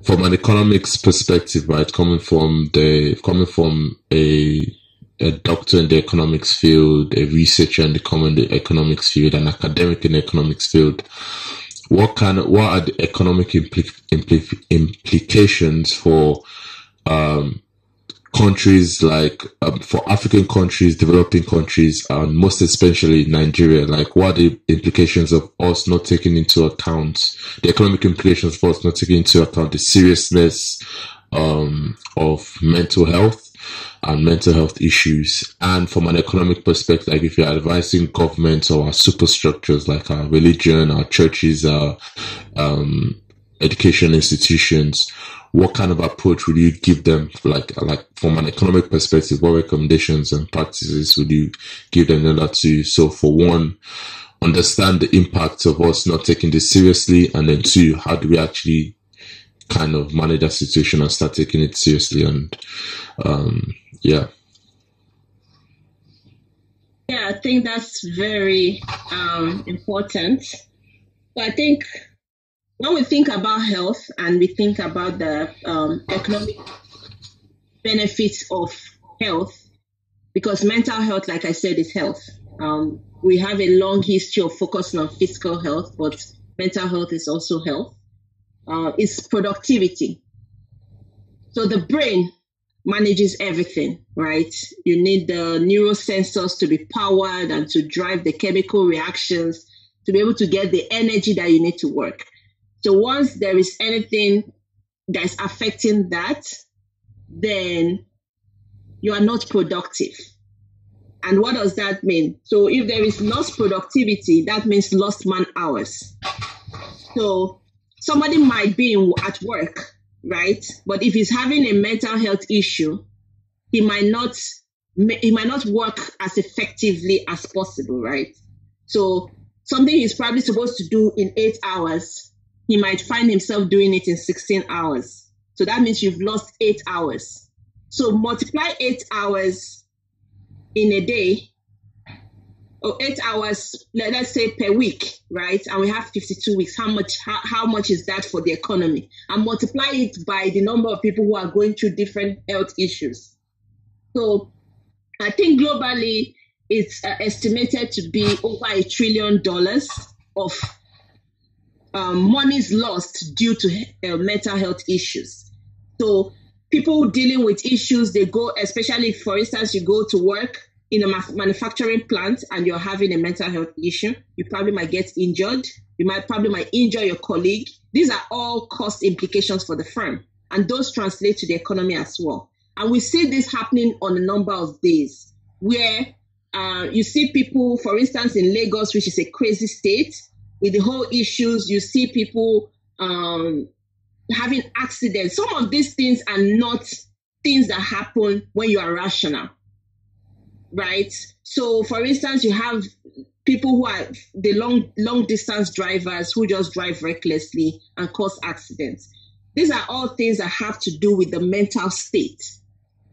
from an economics perspective, right? Coming from a doctor in the economics field, a researcher in the economics field, an academic in the economics field, what are the economic implications for countries like for African countries, developing countries, and most especially Nigeria? Like, what are the implications of us not taking into account the economic implications for us not taking into account the seriousness of mental health and mental health issues? And from an economic perspective, like if you're advising governments or our superstructures like our religion, our churches, our education institutions, what kind of approach would you give them? Like from an economic perspective, what recommendations and practices would you give them in order to, so for one, understand the impact of us not taking this seriously, and then two, how do we actually kind of manage that situation and start taking it seriously? And yeah, I think that's very important. So I think when we think about health and we think about the economic benefits of health, because mental health, like I said, is health. We have a long history of focusing on physical health, but mental health is also health. It's productivity. So the brain manages everything, right? You need the neurosensors to be powered and to drive the chemical reactions to be able to get the energy that you need to work. So once there is anything that's affecting that, then you are not productive. And what does that mean? So if there is lost productivity, that means lost man hours. So somebody might be at work, right? But if he's having a mental health issue, he might not work as effectively as possible, right? So something he's probably supposed to do in 8 hours, he might find himself doing it in 16 hours. So that means you've lost 8 hours. So multiply 8 hours in a day, or 8 hours, let's say per week, right? And we have 52 weeks. How much is that for the economy? And multiply it by the number of people who are going through different health issues. So I think globally, it's estimated to be over $1 trillion of monies lost due to mental health issues. So people dealing with issues, they go, especially for instance, you go to work in a manufacturing plant and you're having a mental health issue, you probably might get injured. You might injure your colleague. These are all cost implications for the firm, and those translate to the economy as well. And we see this happening on a number of days where you see people, for instance, in Lagos, which is a crazy state, with the whole issues, you see people having accidents. Some of these things are not things that happen when you are rational, right? So, for instance, you have people who are the long distance drivers who just drive recklessly and cause accidents. These are all things that have to do with the mental state.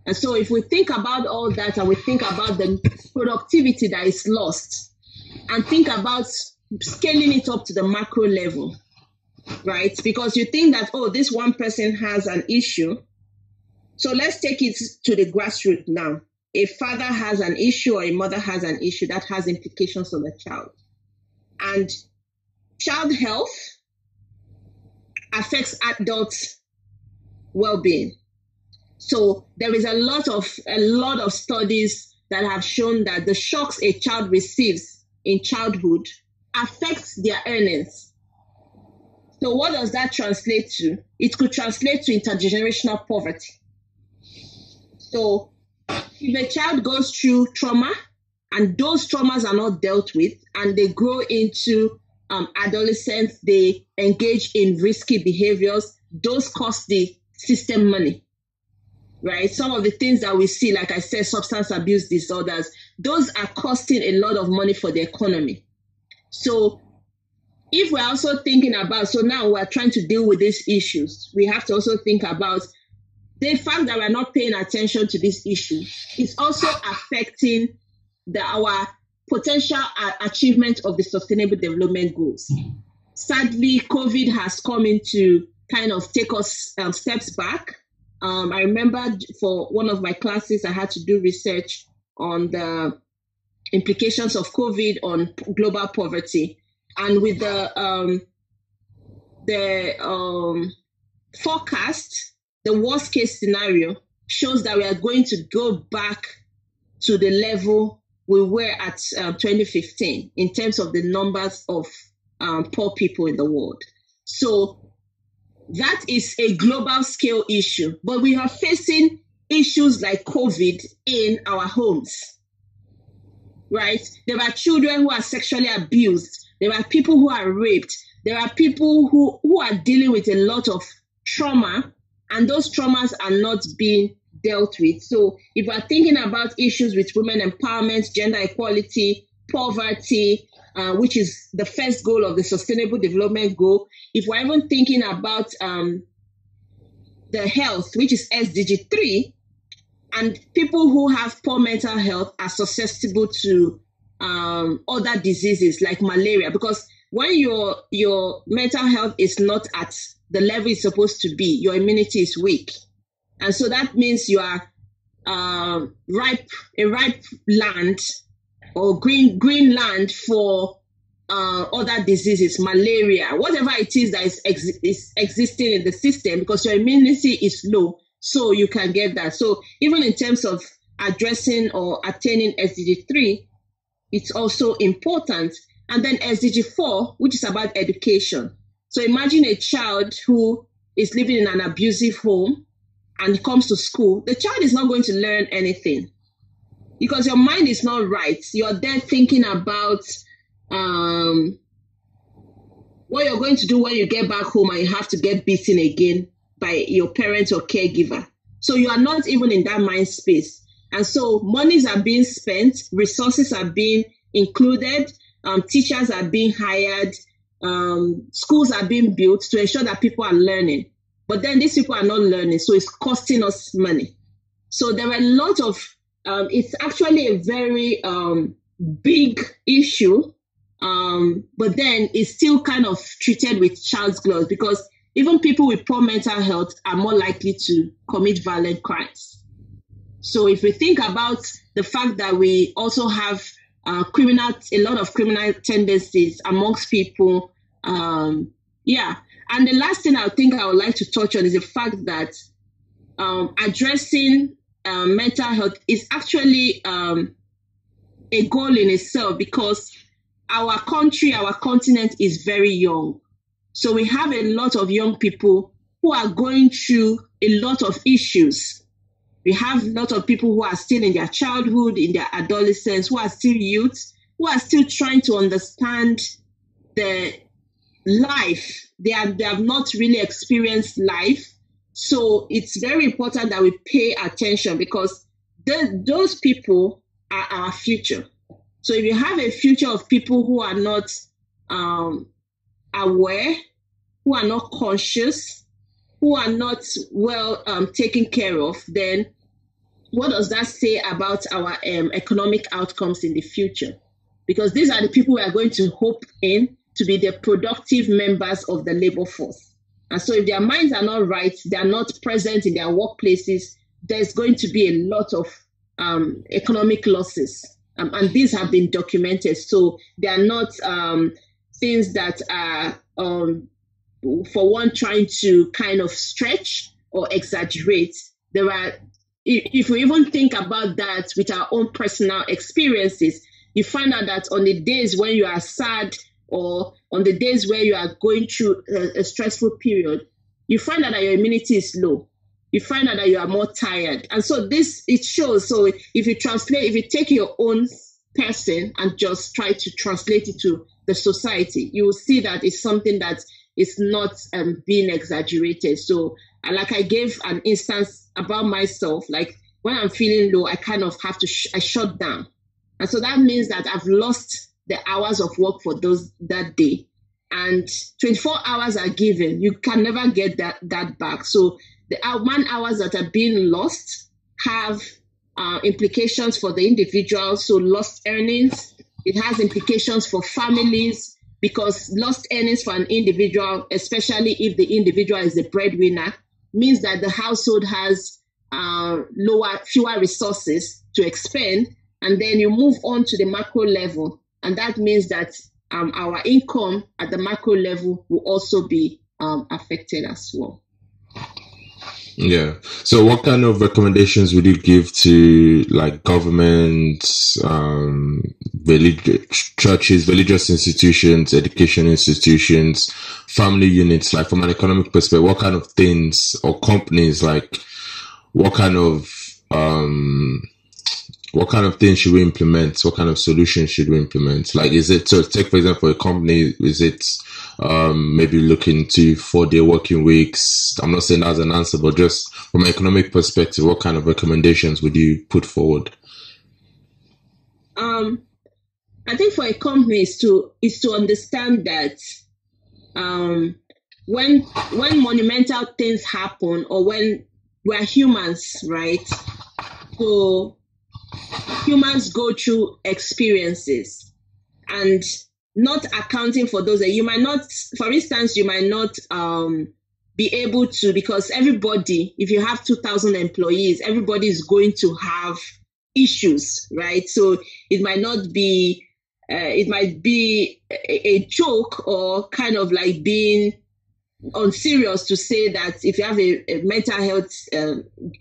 And so if we think about all that and we think about the productivity that is lost and think about scaling it up to the macro level, right? Because you think that, oh, this one person has an issue. So let's take it to the grassroots now. A father has an issue or a mother has an issue that has implications on the child. And child health affects adult well-being. So there is a lot of studies that have shown that the shocks a child receives in childhood affects their earnings. So what does that translate to? It could translate to intergenerational poverty. So if a child goes through trauma and those traumas are not dealt with and they grow into adolescents, they engage in risky behaviors, those cost the system money, right? Some of the things that we see, like I said, substance abuse disorders, those are costing a lot of money for the economy. So if we're also thinking about, so now we're trying to deal with these issues, we have to also think about the fact that we're not paying attention to this issue is also affecting our potential achievement of the Sustainable Development Goals. Sadly, COVID has come into kind of take us steps back. I remember for one of my classes, I had to do research on the implications of COVID on global poverty. And with the forecast, the worst case scenario shows that we are going to go back to the level we were at 2015 in terms of the numbers of poor people in the world. So that is a global scale issue, but we are facing issues like COVID in our homes, right? There are children who are sexually abused. There are people who are raped. There are people who are dealing with a lot of trauma, and those traumas are not being dealt with. So if we're thinking about issues with women empowerment, gender equality, poverty, which is the first goal of the Sustainable Development Goal, if we're even thinking about the health, which is SDG 3, and people who have poor mental health are susceptible to other diseases like malaria, because when your mental health is not at the level it's supposed to be, your immunity is weak. And so that means you are a ripe land or green land for other diseases, malaria, whatever it is that is existing in the system, because your immunity is low, so you can get that. So even in terms of addressing or attaining SDG 3, it's also important. And then SDG 4, which is about education. So imagine a child who is living in an abusive home and comes to school. The child is not going to learn anything because your mind is not right. You're there thinking about what you're going to do when you get back home and you have to get beaten again by your parent or caregiver. So you are not even in that mind space. And so monies are being spent, resources are being included, teachers are being hired, schools are being built to ensure that people are learning. But then these people are not learning, so it's costing us money. So there are a lot of, it's actually a very big issue, but then it's still kind of treated with child's gloves, because even people with poor mental health are more likely to commit violent crimes. So if we think about the fact that we also have a lot of criminal tendencies amongst people, And the last thing I think I would like to touch on is the fact that addressing mental health is actually a goal in itself, because our country, our continent is very young. So we have a lot of young people who are going through a lot of issues. We have a lot of people who are still in their childhood, in their adolescence, who are still youth, who are still trying to understand the life. They have not really experienced life. So it's very important that we pay attention, because those people are our future. So if you have a future of people who are not aware, who are not conscious, who are not well taken care of, then what does that say about our economic outcomes in the future? Because these are the people we are going to hope in to be the productive members of the labor force. And so if their minds are not right, they are not present in their workplaces, there's going to be a lot of economic losses. And these have been documented. So they are not things that are, for one, trying to kind of stretch or exaggerate. There are, if we even think about that with our own personal experiences, you find out that on the days when you are sad, or on the days where you are going through a stressful period, you find out that your immunity is low. You find out that you are more tired. And so it shows. So if you take your own person and just try to translate it to the society, you will see that it's something that is not being exaggerated. So like I gave an instance about myself, like when I'm feeling low, I kind of have to, I shut down. And so that means that I've lost the hours of work for that day. And 24 hours are given. You can never get that back. So the man hours that are being lost have implications for the individual. So lost earnings. It has implications for families, because lost earnings for an individual, especially if the individual is the breadwinner, means that the household has fewer resources to expend. And then you move on to the macro level. And that means that our income at the macro level will also be affected as well. Yeah. So what kind of recommendations would you give to like governments, churches, religious institutions, education institutions, family units, like from an economic perspective, what kind of things, or companies, like what kind of things should we implement? What kind of solutions should we implement? Like, is it, so take for example, a company, is it maybe looking to 4-day working weeks? I'm not saying that's an answer, but just from an economic perspective, what kind of recommendations would you put forward? I think for a company is to understand that when monumental things happen, or when we're humans, right? So humans go through experiences, and not accounting for those. You might not, for instance, you might not be able to, because everybody, if you have 2,000 employees, everybody is going to have issues, right? So it might not be, it might be a joke, or kind of like being unserious to say that if you have a mental health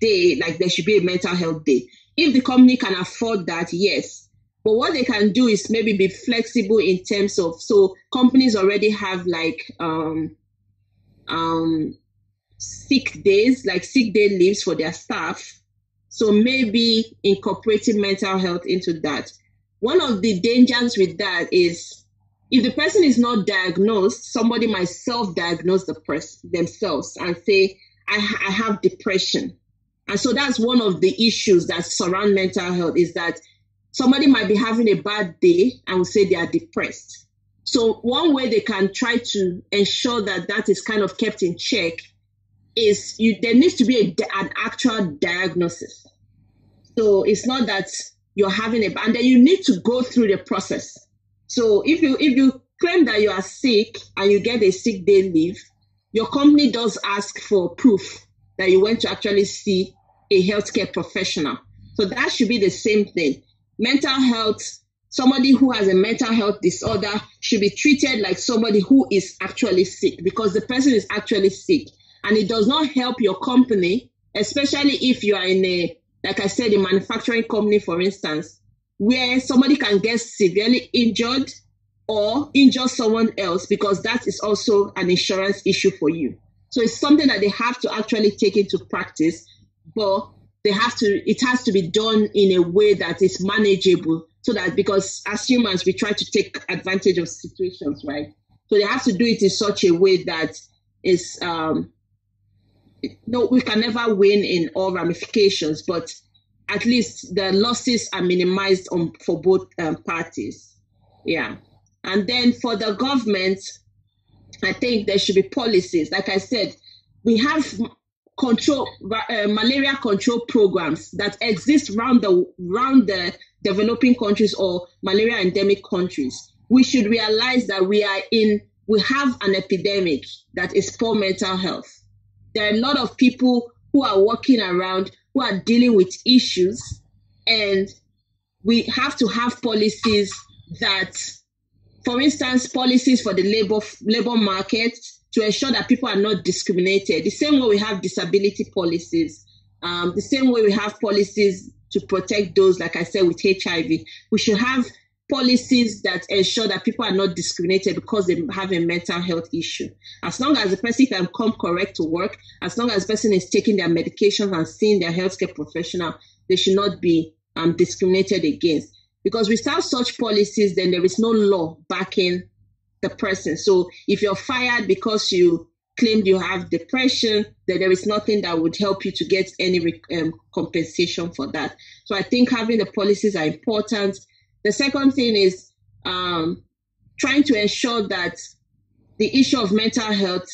day, like there should be a mental health day. If the company can afford that, yes. But what they can do is maybe be flexible in terms of, so companies already have like sick days, like sick day leaves for their staff. So maybe incorporating mental health into that. One of the dangers with that is, if the person is not diagnosed, somebody might self-diagnose themselves and say, I have depression. And so that's one of the issues that surround mental health, is that somebody might be having a bad day and will say they are depressed. So one way they can try to ensure that that is kind of kept in check is there needs to be an actual diagnosis. So it's not that you're having and then you need to go through the process. So if you claim that you are sick and you get a sick day leave, your company does ask for proof that you went to actually see a healthcare professional. So that should be the same thing. Mental health, somebody who has a mental health disorder should be treated like somebody who is actually sick, because the person is actually sick. And it does not help your company, especially if you are in a, like I said, a manufacturing company, for instance, where somebody can get severely injured or injure someone else, because that is also an insurance issue for you. So it's something that they have to actually take into practice, but it has to be done in a way that is manageable, so that, because as humans, we try to take advantage of situations, right? So they have to do it in such a way that is, we can never win in all ramifications, but at least the losses are minimized for both parties. Yeah. And then for the government, I think there should be policies. Like I said, we have malaria control programs that exist around the developing countries or malaria endemic countries. We should realize that we have an epidemic that is poor mental health. There are a lot of people who are walking around who are dealing with issues, and we have to have policies that, for instance, policies for the labor market to ensure that people are not discriminated. The same way we have disability policies, the same way we have policies to protect those, like I said, with HIV. We should have policies that ensure that people are not discriminated because they have a mental health issue. As long as the person can come correct to work, as long as the person is taking their medications and seeing their healthcare professional, they should not be discriminated against. Because without such policies, then there is no law backing the person. So if you're fired because you claimed you have depression, then there is nothing that would help you to get any compensation for that. So I think having the policies are important. The second thing is trying to ensure that the issue of mental health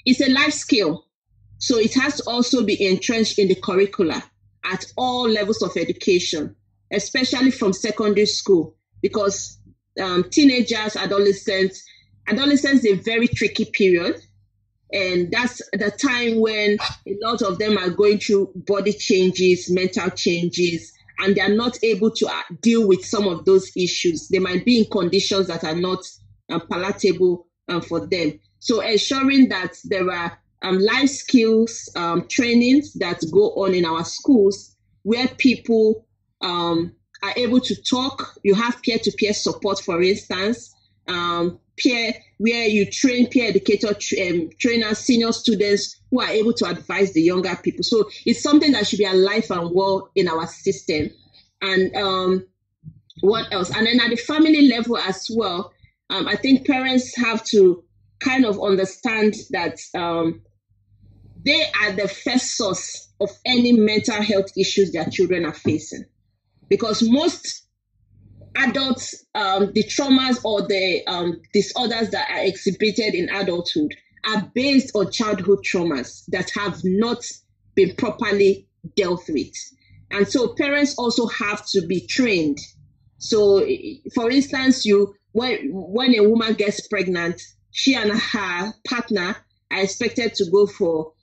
is a life skill. So it has to also be entrenched in the curricula at all levels of education, especially from secondary school, because teenagers, adolescents. Adolescence is a very tricky period. And that's the time when a lot of them are going through body changes, mental changes, and they are not able to deal with some of those issues. They might be in conditions that are not palatable for them. So ensuring that there are life skills trainings that go on in our schools where people are able to talk. You have peer-to-peer support, for instance, where you train peer educator trainers, senior students who are able to advise the younger people. So it's something that should be alive and well in our system. And what else? And then at the family level as well, I think parents have to kind of understand that they are the first source of any mental health issues their children are facing. Because most adults, the traumas or the disorders that are exhibited in adulthood are based on childhood traumas that have not been properly dealt with. And so parents also have to be trained. So, for instance, when a woman gets pregnant, she and her partner are expected to go for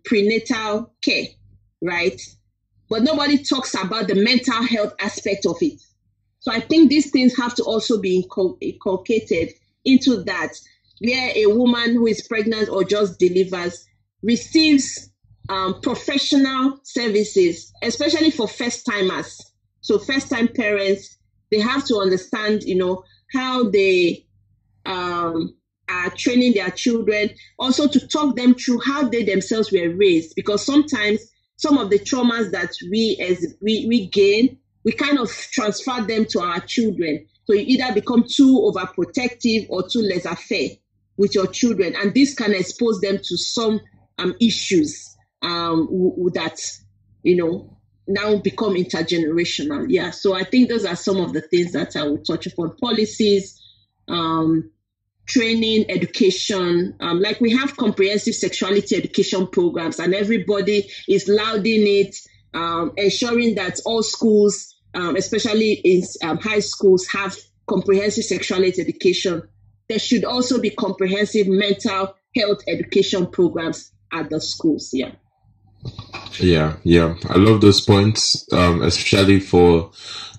prenatal care, right? But nobody talks about the mental health aspect of it. So I think these things have to also be inculcated into that, where a woman who is pregnant or just delivers receives professional services, especially for first-timers. So first-time parents, they have to understand, how they are training their children, also to talk them through how they themselves were raised, because sometimes some of the traumas that we gain, we kind of transfer them to our children. So you either become too overprotective or too laissez-faire with your children. And this can expose them to some issues that, now become intergenerational. Yeah. So I think those are some of the things that I will touch upon. Policies, training, education. Like we have comprehensive sexuality education programs, and everybody is lauding it, ensuring that all schools, especially in high schools, have comprehensive sexuality education. There should also be comprehensive mental health education programs at the schools. Yeah. Yeah. I love those points, especially for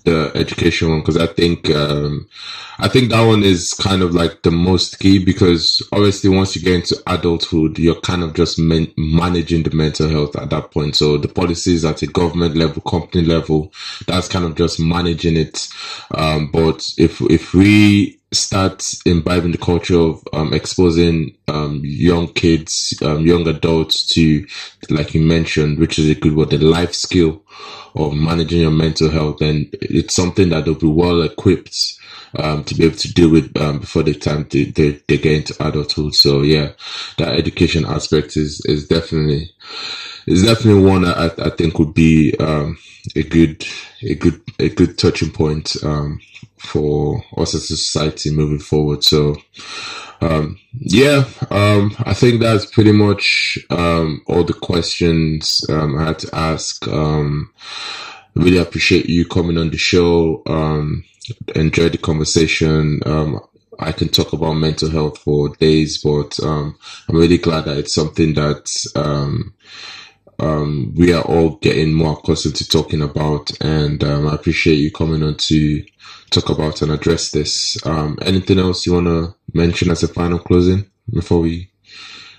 the education one, because I think that one is kind of like the most key, because obviously once you get into adulthood, you're kind of just managing the mental health at that point. So the policies at a government level, company level, that's kind of just managing it. But if we start imbibing the culture of exposing young kids, young adults to, like you mentioned, which is a good word, the life skill of managing your mental health, and it's something that they'll be well equipped to be able to deal with before the time they get into adulthood. So yeah, that education aspect is definitely one that I think would be a good touching point for us as a society moving forward. So I think that's pretty much all the questions I had to ask. Really appreciate you coming on the show. Enjoyed the conversation. I can talk about mental health for days, but I'm really glad that it's something that we are all getting more accustomed to talking about, and I appreciate you coming on to talk about and address this. Anything else you want to mention as a final closing before we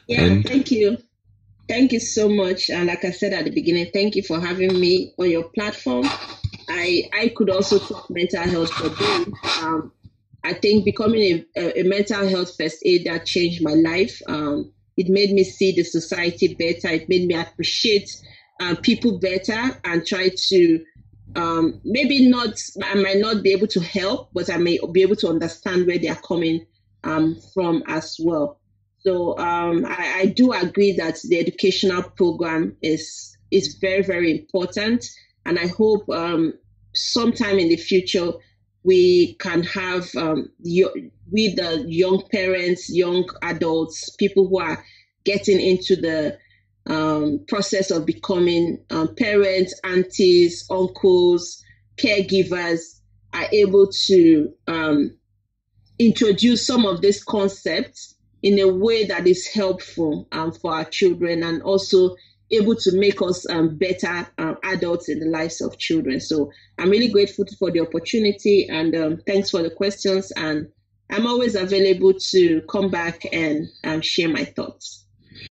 end? Thank you. Thank you so much. And like I said at the beginning, thank you for having me on your platform. I could also talk mental health for days. I think becoming a mental health first aider changed my life. It made me see the society better. It made me appreciate people better and try to I might not be able to help, but I may be able to understand where they are coming from as well. So I do agree that the educational program is very, very important. And I hope sometime in the future we can have with the young parents, young adults, people who are getting into the process of becoming parents, aunties, uncles, caregivers, are able to introduce some of these concepts in a way that is helpful for our children, and also able to make us better adults in the lives of children. So I'm really grateful for the opportunity, and thanks for the questions. And I'm always available to come back and share my thoughts.